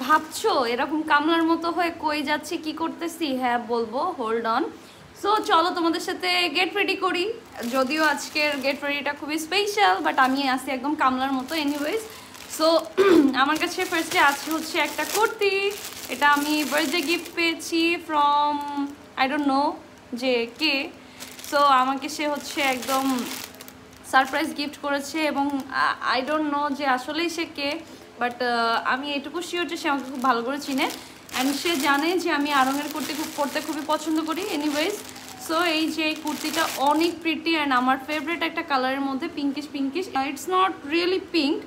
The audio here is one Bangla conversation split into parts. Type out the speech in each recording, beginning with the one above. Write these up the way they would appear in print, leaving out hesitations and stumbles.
ভাবছো এরকম কামলার মতো হয়ে কই যাচ্ছি, কি করতেছি? হ্যাঁ বলবো, হোল্ড অন। সো চলো তোমাদের সাথে গেট রেডি করি। যদিও আজকের গেট রেডিটা খুবই স্পেশাল, বাট আমি আসি একদম কামলার মতো এনিওয়েজ। সো আমার কাছে ফার্স্টে আছে হচ্ছে একটা কুর্তি। এটা আমি বার্থডে গিফট পেয়েছি ফ্রম আই ডোন্ট নো যে কে। সো আমাকে সে হচ্ছে একদম সারপ্রাইজ গিফট করেছে এবং আই ডোন্ট নো যে আসলেই সে কে, বাট আমি এটুকু শিওর যে সে আমাকে খুব ভালো করে চিনে অ্যান্ড সে জানে যে আমি আরঙের কুর্তি পরতে খুবই পছন্দ করি এনিওয়েজ। সো এই যে এই কুর্তিটা অনেক প্রিটি অ্যান্ড আমার ফেভারিট একটা কালারের মধ্যে, pinkish pinkish. It's not really pink,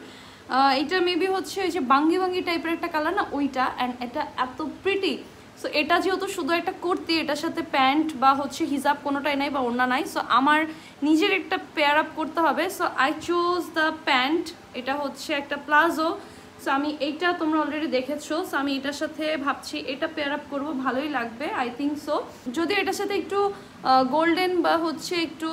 এটা মেবি হচ্ছে ওই যে বাঙ্গি বাঙ্গি টাইপের একটা কালার না, ওইটা। অ্যান্ড এটা এত প্রিটি। সো এটা যেহেতু শুধু একটা কুর্তি, এটার সাথে প্যান্ট বা হচ্ছে হিজাব কোনোটাই নাই বা ওড়না নাই, সো আমার নিজের একটা পেয়ার আপ করতে হবে। So I choose the pant. এটা হচ্ছে একটা প্লাজো। সো আমি এইটা তোমরা অলরেডি দেখেছো। সো আমি এটার সাথে ভাবছি এটা পেয়ার আপ করবো, ভালোই লাগবে আই থিঙ্ক সো। যদি এটার সাথে একটু গোল্ডেন বা হচ্ছে একটু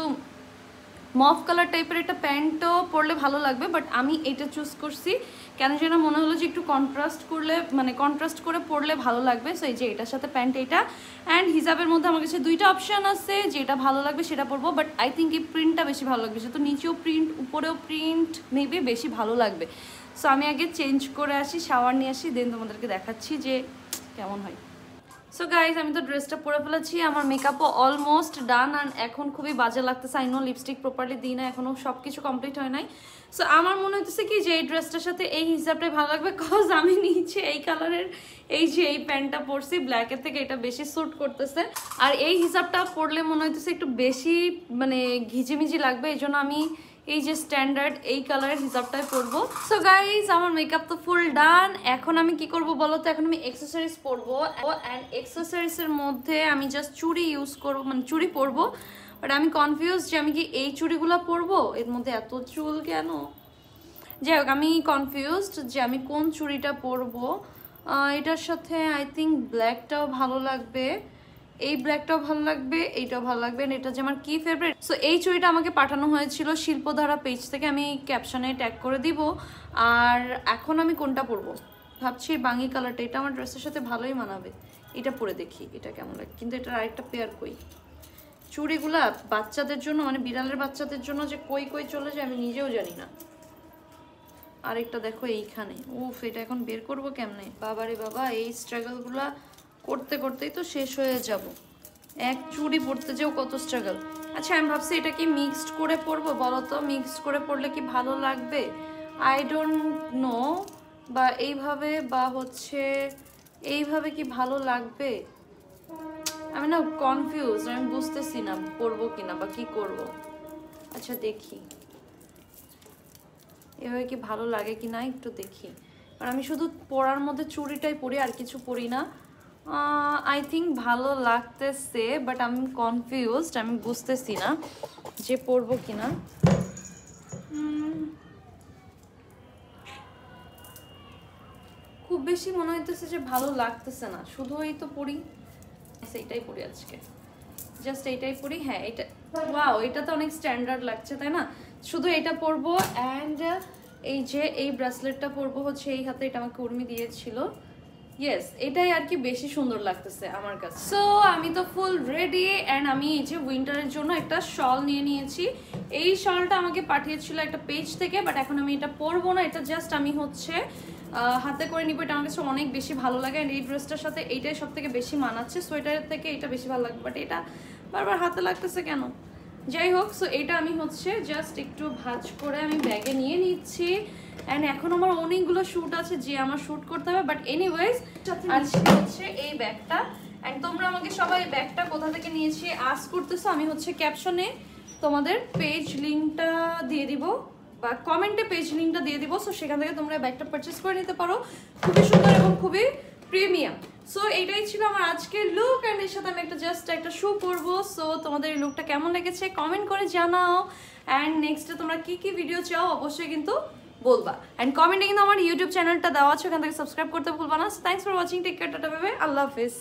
মফ কালার টাইপের একটা প্যান্টও পরলে ভালো লাগবে, বাট আমি এটা চুজ করছি কেন যেন মনে হলো যে একটু কন্ট্রাস্ট করলে, মানে কন্ট্রাস্ট করে পরলে ভালো লাগবে। সো এই যে এটার সাথে প্যান্ট এটা অ্যান্ড হিজাবের মধ্যে আমার কাছে দুইটা অপশান আছে, যেটা ভালো লাগবে সেটা পরবো, বাট আই থিঙ্ক এই প্রিন্টটা বেশি ভালো লাগবে, যেহেতু নিচেও প্রিন্ট উপরেও প্রিন্ট মেবি বেশি ভালো লাগবে। সো আমি আগে চেঞ্জ করে আসি, শাওয়ার নিয়ে আসি, দেন তোমাদেরকে দেখাচ্ছি যে কেমন হয়। সো গাইজ আমি তো ড্রেসটা পরে ফেলেছি, আমার মেকআপও অলমোস্ট ডান অ্যান্ড এখন খুবই বাজে লাগতেছে। আই নো লিপস্টিক প্রপারলি দিই না, এখনও সব কিছু কমপ্লিট হয় নাই। সো আমার মনে হইতেছে কি যে এই ড্রেসটার সাথে এই হিসাবটাই ভালো লাগবে, কজ আমি নিচে এই কালারের এই যে এই প্যান্টটা পরছি, ব্ল্যাকের থেকে এটা বেশি স্যুট করতেছে। আর এই হিসাবটা পরলে মনে হইতেছে একটু বেশি মানে ঘিজিমিজি লাগবে, এই জন্য আমি এই যে স্ট্যান্ডার্ড এই কালারের হিসাবটাই পরবো। সো গাইজ আমার মেকআপ তো ফুল ডান। এখন আমি কি করব বলো তো? এখন আমি অ্যাক্সেসরিজ পরবো অ্যান্ড অ্যাক্সেসরিজের মধ্যে আমি জাস্ট চুড়ি ইউজ করবো, মানে চুড়ি পরবো। বাট আমি কনফিউজ যে আমি কি এই চুড়িগুলো পরবো, এর মধ্যে এত চুল কেন? যাই হোক আমি কনফিউজড যে আমি কোন চুড়িটা পরবো। এটার সাথে আই থিঙ্ক ব্ল্যাকটাও ভালো লাগবে, এই ব্ল্যাকটাও ভালো লাগবে, এইটাও ভালো লাগবে, এটা যে আমার কি ফেভারিট। সো এই চুড়িটা আমাকে পাঠানো হয়েছিল শিল্পধারা পেজ থেকে, আমি ক্যাপশনে ট্যাগ করে দিব। আর এখন আমি কোনটা পরবো ভাবছি, বাঙ্গি কালারটা, এটা আমার ড্রেসের সাথে ভালোই মানাবে। এটা পরে দেখি এটা কেমন লাগে, কিন্তু এটার আরেকটা পেয়ার কই। চুড়িগুলা বাচ্চাদের জন্য, মানে বিড়ালের বাচ্চাদের জন্য যে কই কই চলে যায় আমি নিজেও জানি না। আরেকটা দেখো এইখানে, উফ এটা এখন বের করবো কেমনে? বাবারে বাবা, এই স্ট্রাগলগুলা করতে করতেই তো শেষ হয়ে যাব। এক চুড়ি পরতে যেও কত স্ট্রাগল। আচ্ছা আমি ভাবছি এটা কি মিক্সড করে পরবো বলো তো? মিক্সড করে পরলে কি ভালো লাগবে? I don't know. বা এইভাবে বা হচ্ছে এইভাবে কি ভালো লাগবে? আমি না কনফিউজ, আমি বুঝতেছি না পরবো কিনা বা কি করব। আচ্ছা দেখি এভাবে কি ভালো লাগে কি না, একটু দেখি। আর আমি শুধু পরার মধ্যে চুড়িটাই পরি, আর কিছু পরি না। আই থিঙ্ক ভালো লাগতেছে, বাট আমি কনফিউজড, আমি বুঝতেছি না যে পরবো কিনা। খুব বেশি মনে হইতেছে যে ভালো লাগতেছে না, শুধু এই তো পরি, এইটাই পরি আজকে, জাস্ট এইটাই পরি। হ্যাঁ এটা, ওয়াও এটা তো অনেক স্ট্যান্ডার্ড লাগছে তাই না? শুধু এটা পরবো অ্যান্ড এই যে এই ব্রেসলেটটা পরবো হচ্ছে এই হাতে, এটা আমাকে উর্মি দিয়েছিল। ইয়েস এটাই আর কি বেশি সুন্দর লাগতেছে আমার কাছে। সো আমি তো ফুল রেডি অ্যান্ড আমি এই যে উইন্টারের জন্য একটা শল নিয়ে নিয়েছি। এই শলটা আমাকে পাঠিয়েছিল একটা পেজ থেকে, বাট এখন আমি এটা পরবো না, এটা জাস্ট আমি হচ্ছে হাতে করে নিব। এটা আমার কাছে অনেক বেশি ভালো লাগে অ্যান্ড এই ড্রেসটার সাথে এইটাই সব থেকে বেশি মানাচ্ছে, সোয়েটারের থেকে এটা বেশি ভালো লাগবে, বাট এটা বারবার হাতে লাগতেছে কেন? যাই হোক, সো এটা আমি হচ্ছে জাস্ট একটু ভাঁজ করে আমি ব্যাগে নিয়ে নিচ্ছি। অ্যান্ড এখন আমার অনেকগুলো শ্যুট আছে যে আমার শ্যুট করতে হবে, বাট এনিওয়েজ আজকে হচ্ছে এই ব্যাগটা। অ্যান্ড তোমরা আমাকে সবাই ব্যাগটা কোথা থেকে নিয়েছি আস্ক করতেছো, আমি হচ্ছে ক্যাপশনে তোমাদের পেজ লিঙ্কটা দিয়ে দিব বা কমেন্টে পেজ লিঙ্কটা দিয়ে দিব। সো সেখান থেকে তোমরা ব্যাগটা পারচেস করে নিতে পারো, খুবই সুন্দর এবং খুবই প্রিমিয়াম। সো এইটাই ছিল আমার আজকের লুক অ্যান্ড এর সাথে আমি জাস্ট একটা শু পরবো। সো তোমাদের এই লুকটা কেমন লেগেছে কমেন্ট করে জানাও অ্যান্ড নেক্সটে তোমরা কি কি ভিডিও চাও অবশ্যই কিন্তু বলবা। অ্যান্ড কমেন্টে কিন্তু আমার ইউটিউব চ্যানেলটা দেওয়া আছে, ওখান থেকে সাবস্ক্রাইব করতে ভুলবা না। Thanks for watching, take care, tata bye bye, আল্লাহ হাফেজ।